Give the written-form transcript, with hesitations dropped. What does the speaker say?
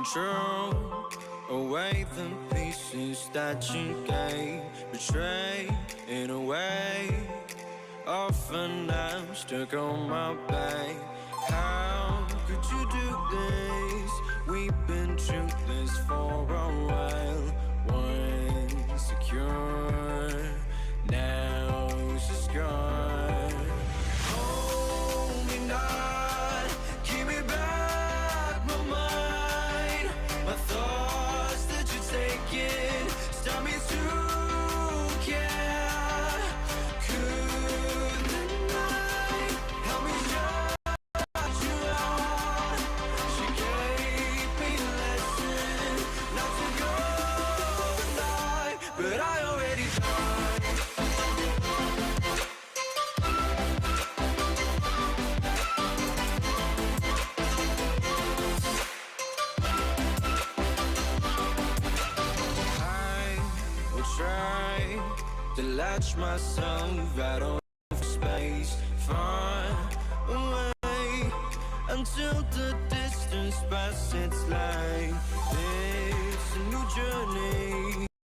control away the pieces that you gave, betrayed in a way. Often I'm stuck on my back. How could you do this? We've been through this for a while. Once secure, now it's just gone. Hold me not, keep me back my mind. My thoughts that you're taking stop me to care. Could the night help me judge you out? She gave me a lesson not to go tonight, but I already tried. I will try to latch myself out of space far away until the day